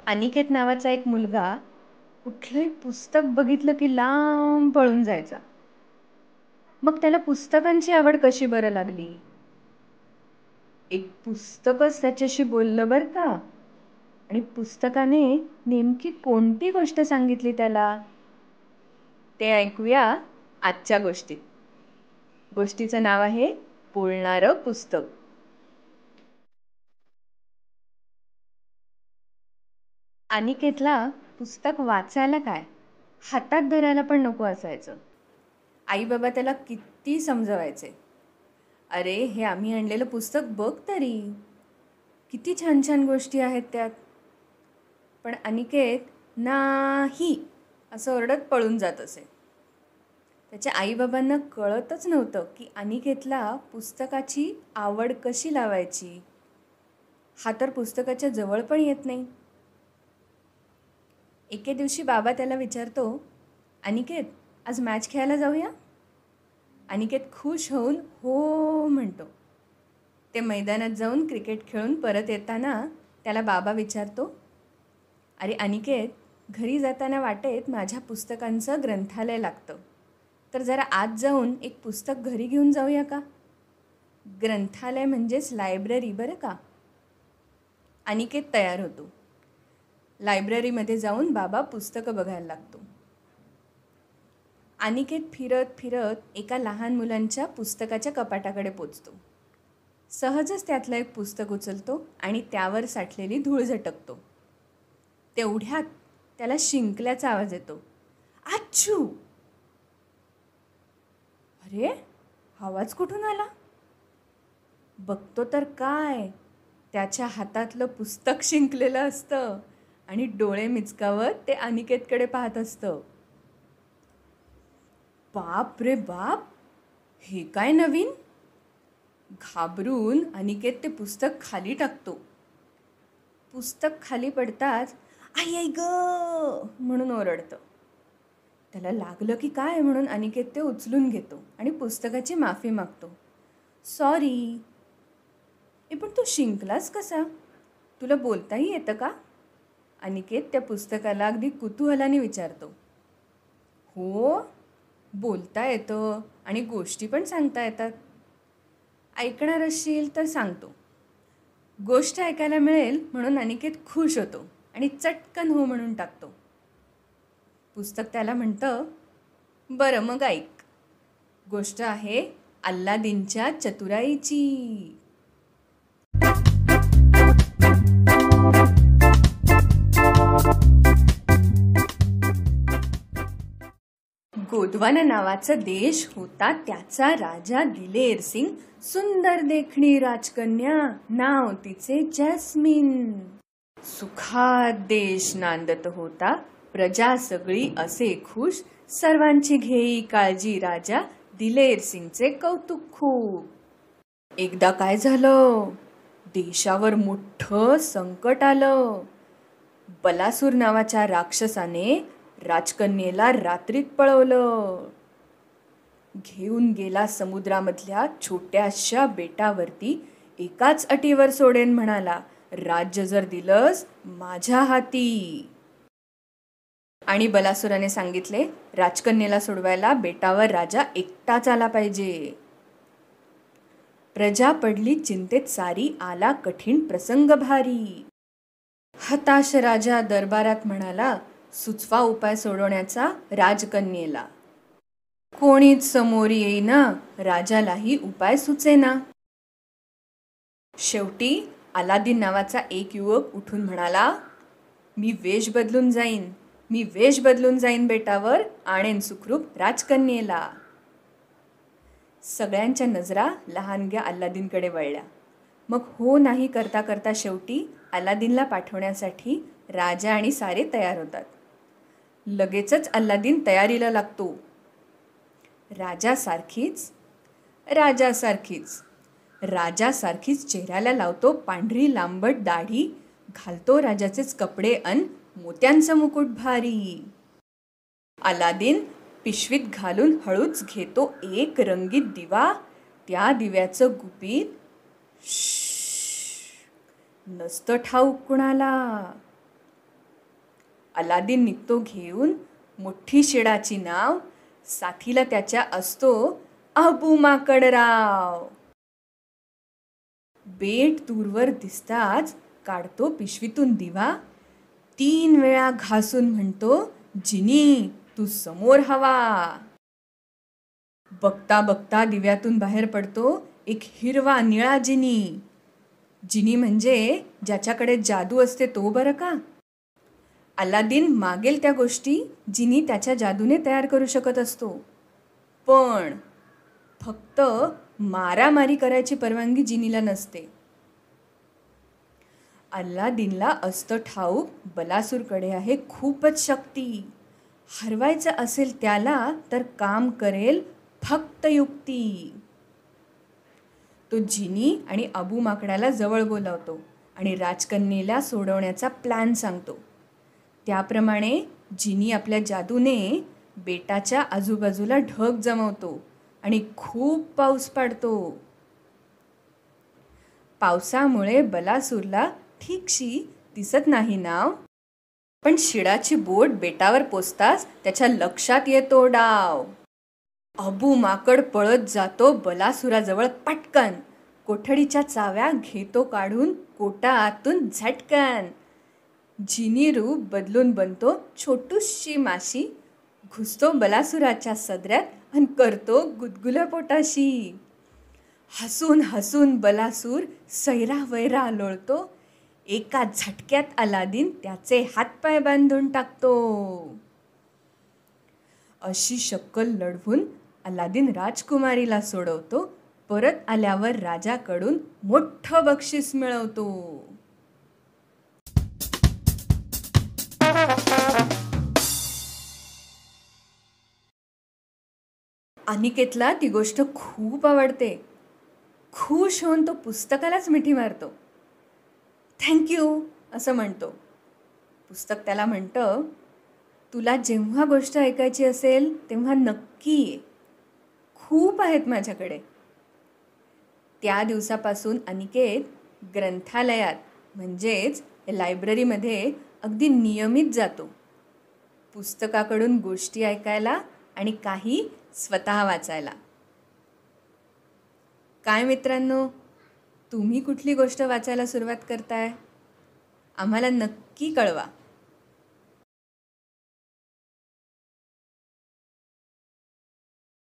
अनिकेत नावाचा एक मुलगा कुठलंही पुस्तक बघितलं की लांब पळून जायचा. मग त्याला पुस्तकांची आवड कशी बरं लागली? एक पुस्तकच त्याच्याशी बोललं बरं का. आणि पुस्तकाने नेमकी कोणती गोष्ट सांगितली त्याला ते ऐकूया आजच्या गोष्टीत. गोष्टीचं नाव आहे बोलणारं पुस्तक. अनिकेतला पुस्तक वाचायला काय हातात धरायला पण नको असायचं. आई बाबा त्याला किती समजवायचे, अरे हे आम्ही आणलेलं पुस्तक बघ तरी, किती छान छान गोष्टी आहेत त्यात. पण अनिकेत नाही असं ओरडत पळून जात असे. त्याच्या आईबाबांना कळतच नव्हतं की अनिकेतला पुस्तकाची आवड कशी लावायची. हा तर पुस्तकाच्या जवळ पण येत नाही. एके दिवशी बाबा त्याला विचारतो, अनिकेत आज मॅच खेळायला जाऊया. अनिकेत खुश होऊन हो म्हणतो. ते मैदानात जाऊन क्रिकेट खेळून परत येताना त्याला बाबा विचारतो, अरे अनिकेत घरी जाताना वाटेत माझ्या पुस्तकांचं ग्रंथालय लागतं, तर जरा आज जाऊन एक पुस्तक घरी घेऊन जाऊया का. ग्रंथालय म्हणजेच लायब्ररी बरं का. अनिकेत तयार होतो. लायब्ररीमध्ये जाऊन बाबा पुस्तकं बघायला लागतो. अनिकेत फिरत फिरत एका लहान मुलांच्या पुस्तकाच्या कपाटाकडे पोचतो. सहजच त्यातलं एक पुस्तक उचलतो आणि त्यावर साठलेली धूळ झटकतो. तेवढ्यात त्याला शिंकल्याचा आवाज येतो. आच्छू. अरे आवाज कुठून आला. बघतो तर काय, त्याच्या हातातलं पुस्तक शिंकलेलं असतं आणि डोळे मिचकावत ते अनिकेतकडे पाहत असतं. बाप रे बाप, हे काय नवीन. घाबरून अनिकेत ते पुस्तक खाली टाकतो. पुस्तक खाली पडताच आई आई ग म्हणून ओरडतं. त्याला लागलं की काय म्हणून अनिकेत ते उचलून घेतो आणि पुस्तकाची माफी मागतो. सॉरी. पण तू शिंकलास कसा, तुला बोलताही येतं का. अनिकेत त्या पुस्तकाला अगदी कुतूहलाने विचारतो. हो बोलता येतं आणि गोष्टी पण सांगता येतात. ऐकणार असशील तर सांगतो. गोष्ट ऐकायला मिळेल म्हणून अनिकेत खुश होतो आणि चटकन हो म्हणून टाकतो. पुस्तक त्याला म्हणतं, बरं मग ऐक. गोष्ट आहे अल्लादीनच्या चतुराईची. गोदवाना नावाचा देश होता. त्याचा राजा दिलेर सिंग, सुंदर देखणी राजकन्या, नाव तिचे जॅस्मिन. सुखात देश नांदत होता, प्रजा सगळी असे खुश, सर्वांची घेई काळजी राजा, दिलेर सिंगचे कौतुक खूप. एकदा काय झालं, देशावर मोठं संकट आलं. बलासूर नावाच्या राक्षसाने राजकन्येला रात्रीत पळवलं. घेऊन गेला समुद्रामधल्या छोट्याशा बेटावरती. एकाच अटीवर सोडेन म्हणाला, राज्य जर दिलंस माझ्या हाती. आणि बलासुराने सांगितले, राजकन्येला सोडवायला बेटावर राजा एकटाच आला पाहिजे. प्रजा पडली चिंतेत सारी, आला कठीण प्रसंग भारी. हताश राजा दरबारात म्हणाला, सुचवा उपाय सोडवण्याचा राजकन्येला. कोणीच समोर येईना, राजालाही उपाय सुचेना. शेवटी अलादीन नावाचा एक युवक उठून म्हणाला, मी वेश बदलून जाईन बेटावर, आणेन सुखरूप राजकन्येला. सगळ्यांच्या नजरा लहानग्या अल्लादीनकडे वळल्या. मग हो नाही करता करता शेवटी अल्लादीनला पाठवण्यासाठी राजा आणि सारे तयार होतात. लगेचच अल्लादीन तयारीला लागतो. राजासारखीच चेहऱ्याला लावतो पांढरी लांबट दाढी, घालतो राजाचेच कपडे अन मोत्यांचं मुकुट भारी. अलादीन पिशवीत घालून हळूच घेतो एक रंगीत दिवा, त्या दिव्याचं गुपित नसतं ठाऊक कुणाला. अलादीन निघतो घेऊन मोठी शिडाची नाव, साथीला त्याच्या असतो अबू माकडराव. बेट दूरवर दिसताच काढतो पिशवीतून दिवा, 3 वेळा घासून म्हणतो, जिनी तू समोर हवा. बघता बघता दिव्यातून बाहेर पडतो एक हिरवा निळा जिनी. जिनी म्हणजे ज्याच्याकडे जादू असते तो बरं का. अलादीन मागेल त्या गोष्टी जिनी त्याच्या जादूने तयार करू शकत असतो, पण फक्त मारामारी करायची परवानगी जिनीला नसते. अल्लादीनला असतं ठाऊक बलासूरकडे आहे खूपच शक्ती. हरवायचं असेल त्याला तर काम करेल फक्त युक्ती. तो जिनी आणि अबू माकडाला जवळ बोलावतो आणि राजकन्येला सोडवण्याचा प्लॅन सांगतो. त्याप्रमाणे जिनी आपल्या जादूने बेटाच्या आजूबाजूला ढग जमवतो आणि खूप पाऊस पाडतो. पावसामुळे बलासूरला ठीकशी दिसत नाही नाव, पण शिडाची बोट बेटावर पोचताच त्याच्या लक्षात येतो डाव. अबू माकड पळत जातो बलासुराजवळ पटकन, कोठडीच्या चाव्या घेतो काढून कोटा आतून झटकन. जिनी रूप बदलून बनतो छोटूशी माशी, घुसतो बलासुराच्या सदऱ्यात आणि करतो गुदगुल्या पोटाशी. हसून हसून बलासूर सैरावैरा लोळतो, एका झटक्यात अलादीन त्याचे हातपाय बांधून टाकतो. अशी शक्कल लढवून अलादीन राजकुमारीला सोडवतो. परत आल्यावर राजाकडून मोठं बक्षीस मिळवतो. अनिकेतला ती गोष्ट खूप आवडते. खुश होऊन तो पुस्तकालाच मिठी मारतो. थँक्यू असं म्हणतो. पुस्तक त्याला म्हणतं, तुला जेव्हा गोष्ट ऐकायची असेल तेव्हा नक्की ये, खूप आहेत माझ्याकडे. त्या दिवसापासून अनिकेत ग्रंथालयात म्हणजेच लायब्ररीमध्ये अगदी नियमित जातो, पुस्तकाकडून गोष्टी ऐकायला आणि काही स्वतः वाचायला. काय मित्रांनो, तुम्ही कुठली गोष्ट वाचायला सुरुवात करताय? आम्हाला नक्की कळवा.